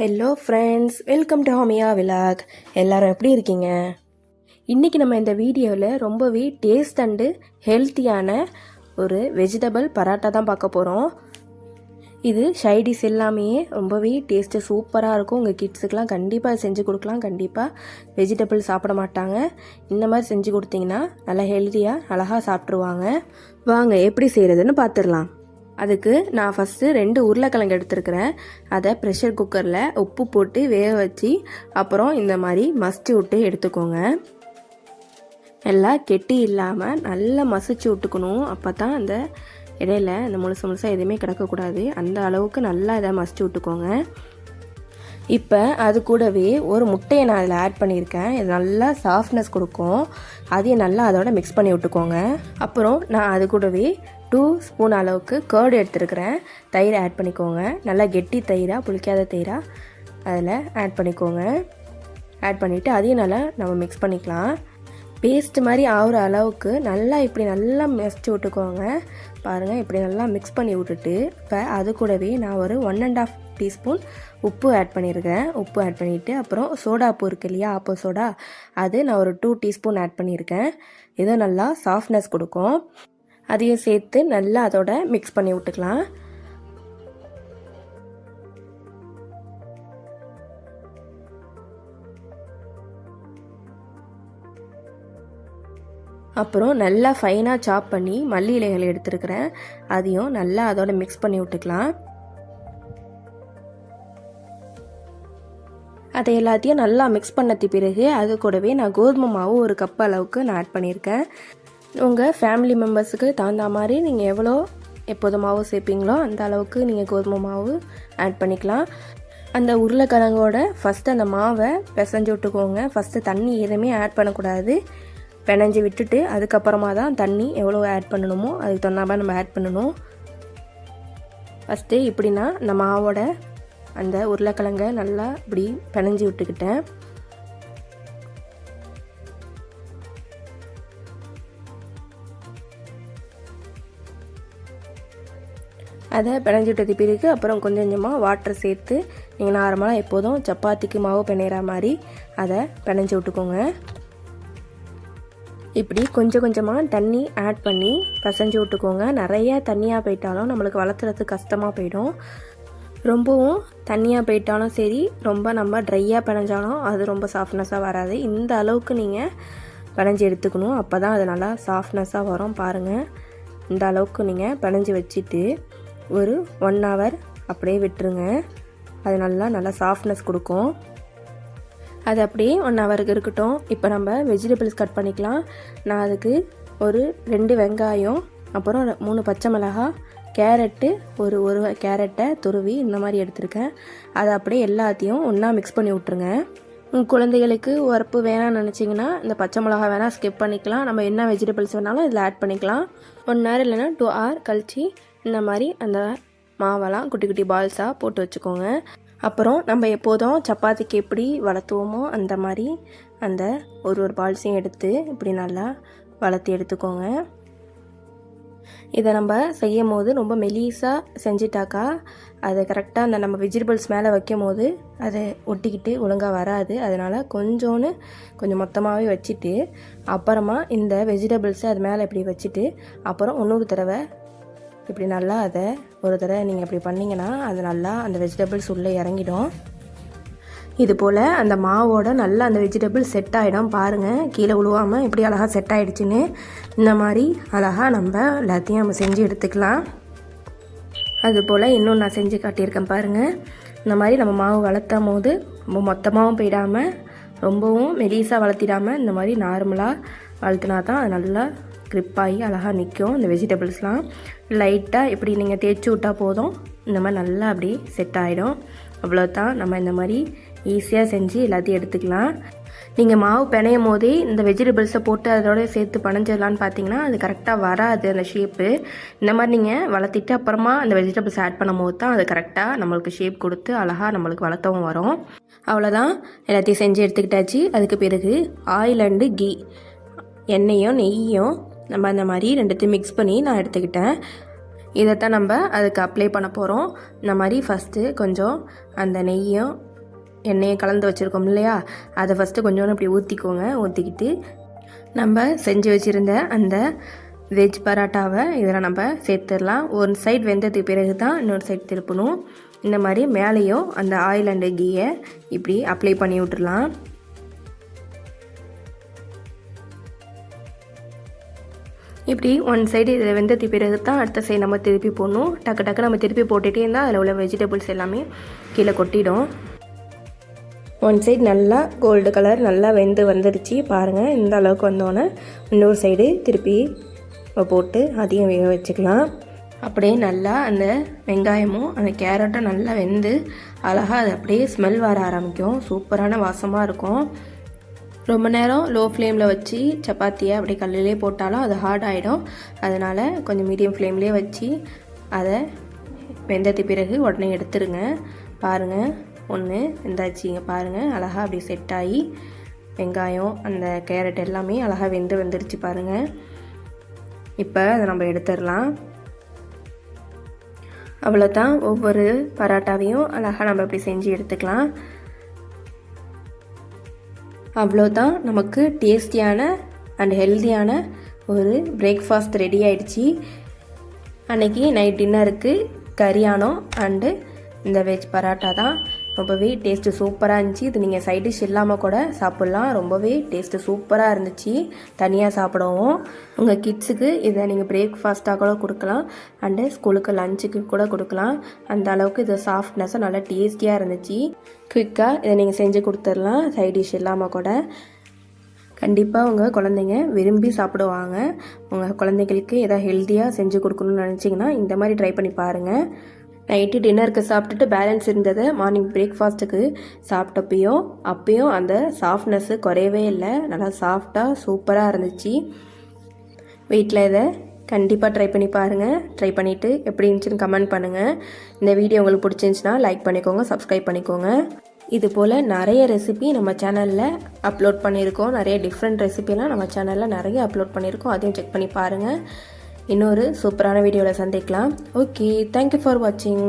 Hello friends, welcome to homeo vlog. எல்லோரும் எப்படி இருக்கீங்க? இன்றைக்கி நம்ம இந்த வீடியோவில் ரொம்பவே டேஸ்ட் அண்டு ஹெல்த்தியான ஒரு வெஜிடபிள் பராட்டா தான் பார்க்க போகிறோம். இது சைடிஷ் எல்லாமே ரொம்பவே டேஸ்ட்டு சூப்பராக இருக்கும். உங்கள் கிட்ஸுக்கெலாம் கண்டிப்பாக செஞ்சு கொடுக்கலாம். கண்டிப்பாக வெஜிடபிள் சாப்பிட மாட்டாங்க. இந்த மாதிரி செஞ்சு கொடுத்தீங்கன்னா நல்லா ஹெல்த்தியாக அழகாக சாப்பிட்ருவாங்க. வாங்க எப்படி செய்கிறதுன்னு பார்த்துடலாம். அதுக்கு நான் ஃபஸ்ட்டு 2 உருளைக்கிழங்கு எடுத்துருக்கிறேன். அதை ப்ரெஷர் குக்கரில் உப்பு போட்டு வேக வச்சு அப்புறம் இந்த மாதிரி மசிச்சு விட்டு எடுத்துக்கோங்க. எல்லாம் கெட்டி இல்லாமல் நல்லா மசிச்சு விட்டுக்கணும். அப்போ தான் அந்த இடையில இந்த முழுசாக எதுவுமே கிடக்கக்கூடாது. அந்த அளவுக்கு நல்லா இதை மசிச்சு விட்டுக்கோங்க. இப்போ அது கூடவே ஒரு முட்டையை நான் அதில் ஆட் பண்ணியிருக்கேன். இது நல்லா சாஃப்ட்னஸ் கொடுக்கும். அதையும் நல்லா அதோட மிக்ஸ் பண்ணி விட்டுக்கோங்க. அப்புறம் நான் அது கூடவே 2 ஸ்பூன் அளவுக்கு கர்டு எடுத்துருக்கிறேன். தயிர் ஆட் பண்ணிக்கோங்க. நல்லா கெட்டி தயிராக புளிக்காத தயிராக அதில் ஆட் பண்ணிக்கோங்க. ஆட் பண்ணிவிட்டு அதையும் நல்லா நம்ம மிக்ஸ் பண்ணிக்கலாம். பேஸ்ட் மாதிரி ஆகிற அளவுக்கு நல்லா மிக்ஸ் விட்டுக்கோங்க. பாருங்கள், இப்படி நல்லா மிக்ஸ் பண்ணி விட்டுட்டு இப்போ அது கூடவே நான் ஒரு 1.5 டீஸ்பூன் உப்பு ஆட் பண்ணியிருக்கேன். உப்பு ஆட் பண்ணிவிட்டு அப்புறம் சோடாப்பு இருக்கு இல்லையா, ஆப்போ சோடா, அது நான் ஒரு 2 டீஸ்பூன் ஆட் பண்ணியிருக்கேன். இதை நல்லா சாஃப்ட்னஸ் கொடுக்கும். அதையும் சேர்த்து நல்லா அதோட மிக்ஸ் பண்ணி விட்டுக்கலாம். அப்புறம் நல்லா ஃபைனாக சாப் பண்ணி மல்லி இலைகள் எடுத்துருக்கிறேன். அதையும் நல்லா அதோட மிக்ஸ் பண்ணி விட்டுக்கலாம். அதை எல்லாத்தையும் நல்லா மிக்ஸ் பண்ணது பிறகு அது கூடவே நான் கோதுமை மாவு 1 கப் அளவுக்கு நான் ஆட் பண்ணியிருக்கேன். உங்கள் ஃபேமிலி மெம்பர்ஸுக்கு தகுந்த மாதிரி நீங்கள் எவ்வளோ எப்போது மாவு சேர்ப்பீங்களோ அந்த அளவுக்கு நீங்கள் கோதுமை மாவு ஆட் பண்ணிக்கலாம். அந்த உருளைக்கிழங்கோட ஃபஸ்ட்டு அந்த மாவை பிசைஞ்சு விட்டுக்கோங்க. ஃபஸ்ட்டு தண்ணி எதுவுமே ஆட் பண்ணக்கூடாது. பிணைஞ்சி விட்டுட்டு அதுக்கப்புறமா தான் தண்ணி எவ்வளோ ஆட் பண்ணணுமோ அதுக்கு தகுந்த மாதிரி நம்ம ஆட் பண்ணணும். ஃபஸ்ட்டு இப்படின்னா அந்த மாவோட அந்த உருளைக்கிழங்க நல்லா இப்படி பிணைஞ்சி விட்டுக்கிட்டேன். அதை பிணைஞ்சி விட்டது பிறகு அப்புறம் கொஞ்சம் கொஞ்சமாக வாட்டர் சேர்த்து நீங்கள் நார்மலாக எப்போதும் சப்பாத்திக்கு மாவு பிணையிற மாதிரி அதை பிணைஞ்சி விட்டுக்கோங்க. இப்படி கொஞ்சம் கொஞ்சமாக தண்ணி ஆட் பண்ணி பிசைஞ்சு விட்டுக்கோங்க. நிறையா தண்ணியாக போயிட்டாலும் நம்மளுக்கு வளர்த்துறது கஷ்டமாக போயிடும். ரொம்பவும் தண்ணியாக போயிட்டாலும் சரி, ரொம்ப நம்ம ட்ரையாக பிணைஞ்சாலும் அது ரொம்ப சாஃப்ட்னஸாக வராது. இந்த அளவுக்கு நீங்கள் பிணைஞ்சி எடுத்துக்கணும். அப்போ தான் அது நல்லா சாஃப்ட்னஸாக வரும். பாருங்கள், இந்த அளவுக்கு நீங்கள் பிணைஞ்சி வச்சுட்டு ஒரு 1 hour அப்படியே விட்டுருங்க. அது நல்லா சாஃப்ட்னஸ் கொடுக்கும். அது அப்படியே 1 hourக்கு இருக்கட்டும். இப்போ நம்ம வெஜிடபிள்ஸ் கட் பண்ணிக்கலாம். நான் அதுக்கு ஒரு 2 வெங்காயம், அப்புறம் 3 பச்சை மிளகாய், கேரட்டு ஒரு கேரட்டை துருவி இந்த மாதிரி எடுத்திருக்கேன். அதை அப்படியே எல்லாத்தையும் ஒன்றா மிக்ஸ் பண்ணி விட்ருங்க. உங்கள் குழந்தைகளுக்கு உரப்பு வேணாம்னு நினச்சிங்கன்னா இந்த பச்சை மிளகாய் வேணால் ஸ்கிப் பண்ணிக்கலாம். நம்ம என்ன வெஜிடபிள்ஸ் வேணாலும் இதில் ஆட் பண்ணிக்கலாம். 1 hour இல்லைன்னா 2 hour கழித்து இந்த மாதிரி அந்த மாவெல்லாம் குட்டி குட்டி பால்ஸாக போட்டு வச்சுக்கோங்க. அப்புறம் நம்ம எப்போதும் சப்பாத்திக்கு எப்படி வளர்த்துவோமோ அந்த மாதிரி அந்த ஒரு பால்ஸையும் எடுத்து இப்படி நல்லா வளர்த்தி எடுத்துக்கோங்க. இதை நம்ம செய்யும் போது ரொம்ப மெலிசாக செஞ்சிட்டாக்கா அது கரெக்டாக அந்த நம்ம வெஜிடபிள்ஸ் மேலே வைக்கும் போது அதை ஒட்டிக்கிட்டு ஒழுங்காக வராது. அதனால் கொஞ்சம் மொத்தமாகவே வச்சுட்டு அப்புறமா இந்த வெஜிடபிள்ஸை அது மேலே இப்படி வச்சுட்டு அப்புறம் இன்னொரு தடவை இப்படி நல்லா அதை ஒரு தடவை நீங்கள் இப்படி பண்ணிங்கன்னா அது நல்லா அந்த வெஜிடபிள்ஸ் உள்ளே இறங்கிடும். இது போல் அந்த மாவோட நல்லா அந்த வெஜிடபிள் செட் ஆகிடும். பாருங்கள், கீழே விழுவாமல் இப்படி அழகாக செட் ஆகிடுச்சின்னு. இந்த மாதிரி அழகாக நம்ம எல்லாத்தையும் நம்ம செஞ்சு எடுத்துக்கலாம். அதுபோல் இன்னும் நான் செஞ்சு காட்டியிருக்கேன் பாருங்கள். இந்த மாதிரி நம்ம மாவு வளர்த்தும் போது ரொம்ப மொத்தமாகவும் போயிடாமல் ரொம்பவும் மெலிசாக வளர்த்திடாமல் இந்த மாதிரி நார்மலாக வளர்த்தினா தான் அது நல்லா க்ரிப்பாகி அழகாக நிற்கும். இந்த வெஜிடபிள்ஸ்லாம் லைட்டாக இப்படி நீங்கள் தேய்ச்சி விட்டால் போதும், இந்த மாதிரி நல்லா அப்படி செட் ஆகிடும். அவ்வளோதான். நம்ம இந்த மாதிரி ஈஸியாக செஞ்சு எல்லாத்தையும் எடுத்துக்கலாம். நீங்கள் மாவு பிணையும் போதே இந்த வெஜிடபிள்ஸை போட்டு அதோட சேர்த்து பிணைஞ்சிடலான்னு பார்த்தீங்கன்னா அது கரெக்டாக வராது அந்த ஷேப்பு. இந்த மாதிரி நீங்கள் வளர்த்திட்டு அப்புறமா அந்த வெஜிடபிள்ஸ் ஆட் பண்ணும் போது தான் அது கரெக்டாக நம்மளுக்கு ஷேப் கொடுத்து அழகாக நம்மளுக்கு வளர்த்தவும் வரும். அவ்வளோதான், எல்லாத்தையும் செஞ்சு எடுத்துக்கிட்டாச்சு. அதுக்கு பிறகு ஆயில் அண்டு கீ, எண்ணெயும் நெய்யும் நம்ம அந்த மாதிரி 2த்தையும் மிக்ஸ் பண்ணி நான் எடுத்துக்கிட்டேன். இதைத்தான் நம்ம அதுக்கு அப்ளை பண்ண போகிறோம். இந்த மாதிரி ஃபஸ்ட்டு கொஞ்சம் அந்த நெய்யும் எண்ணெயை கலந்து வச்சுருக்கோம் இல்லையா, அதை ஃபஸ்ட்டு கொஞ்சோண்டு அப்படி ஊற்றிக்கோங்க. ஊற்றிக்கிட்டு நம்ம செஞ்சு வச்சுருந்த அந்த வெஜ் பரோட்டாவை இதில் நம்ம சேர்த்துடலாம். ஒரு சைடு வெந்ததுக்கு பிறகு தான் இன்னொரு சைடு திருப்பணும். இந்த மாதிரி மேலேயும் அந்த ஆயில் அண்டு கீயை இப்படி அப்ளை பண்ணி விட்டுடலாம். இப்படி ஒன் சைடு இதில் வெந்ததுக்கு பிறகு தான் அடுத்த சைடு நம்ம திருப்பி போடணும். டக்கு டக்கு நம்ம திருப்பி போட்டுகிட்டே இருந்தால் அதில் உள்ள வெஜிடபிள்ஸ் எல்லாமே கீழே கொட்டிடும். ஒன் சைடு நல்லா கோல்டு கலர் நல்லா வெந்து வந்துடுச்சு பாருங்கள். இந்த அளவுக்கு வந்தோன்னே இன்னொரு சைடு திருப்பி போட்டு அதையும் வேக வச்சுக்கலாம். அப்படியே நல்லா அந்த வெங்காயமும் அந்த கேரட்டும் நல்லா வெந்து அழகாக அது அப்படியே ஸ்மெல் வர ஆரம்பிக்கும். சூப்பரான வாசமாக இருக்கும். ரொம்ப நேரம் லோ ஃப்ளேமில் வச்சு சப்பாத்தியை அப்படியே கல்லிலே போட்டாலும் அது ஹார்ட் ஆகிடும். அதனால் கொஞ்சம் மீடியம் ஃப்ளேம்லேயே வச்சு அதை வெந்தது பிறகு உடனே எடுத்துருங்க. பாருங்கள், ஒன்று வெந்தாச்சிங்க பாருங்கள். அழகாக அப்படி செட் ஆகி வெங்காயம் அந்த கேரட் எல்லாமே அழகாக வெந்து வந்துடுச்சு பாருங்கள். இப்போ அதை நம்ம எடுத்துடலாம். அவ்வளோதான், ஒவ்வொரு பரோட்டாவையும் அழகாக நம்ம இப்படி செஞ்சு எடுத்துக்கலாம். அவ்வளோதான், நமக்கு டேஸ்டியான அண்ட் ஹெல்த்தியான ஒரு பிரேக்ஃபாஸ்ட் ரெடி ஆகிடுச்சி. அன்றைக்கி நைட் டின்னருக்கு கரியானோ அண்டு இந்த வெஜ் பரோட்டா தான். ரொம்பவே டேஸ்ட்டு சூப்பராக இருந்துச்சு. இது நீங்கள் சைட் டிஷ் இல்லாமல் கூட சாப்பிட்லாம். ரொம்பவே டேஸ்ட்டு சூப்பராக இருந்துச்சு தனியாக சாப்பிடவும். உங்கள் கிட்ஸுக்கு இதை நீங்கள் பிரேக்ஃபாஸ்ட்டாக கூட கொடுக்கலாம் அண்டு ஸ்கூலுக்கு லஞ்சுக்கு கூட கொடுக்கலாம். அந்த அளவுக்கு இது சாஃப்ட்னஸாக நல்லா டேஸ்டியாக இருந்துச்சு. குயிக்காக இதை நீங்கள் செஞ்சு கொடுத்துடலாம் சைட் டிஷ் இல்லாமல் கூட. கண்டிப்பாக உங்கள் குழந்தைங்க விரும்பி சாப்பிடுவாங்க. உங்கள் குழந்தைங்களுக்கு எதாவது ஹெல்த்தியாக செஞ்சு கொடுக்கணும்னு நினச்சிங்கன்னா இந்த மாதிரி ட்ரை பண்ணி பாருங்கள். நைட்டு டின்னருக்கு சாப்பிட்டுட்டு பேலன்ஸ் இருந்ததை மார்னிங் பிரேக்ஃபாஸ்ட்டுக்கு அப்பயும் அந்த சாஃப்ட்னஸ்ஸு குறையவே இல்லை. நல்லா சாஃப்டாக சூப்பராக இருந்துச்சு. வீட்டில் இதை கண்டிப்பாக ட்ரை பண்ணி பாருங்கள். ட்ரை பண்ணிவிட்டு எப்படி இருந்துச்சுன்னு கமெண்ட் பண்ணுங்கள். இந்த வீடியோ உங்களுக்கு பிடிச்சிருந்துச்சின்னா லைக் பண்ணிக்கோங்க, சப்ஸ்கிரைப் பண்ணிக்கோங்க. இது போல் நிறைய ரெசிபி நம்ம சேனலில் அப்லோட் பண்ணியிருக்கோம். நிறைய டிஃப்ரெண்ட் ரெசிபிலாம் நம்ம சேனலில் நிறைய அப்லோட் பண்ணியிருக்கோம். அதையும் செக் பண்ணி பாருங்கள். இன்னொரு சூப்பரான வீடியோவில் சந்திக்கலாம். ஓகே, தேங்க்யூ ஃபார் வாட்சிங்.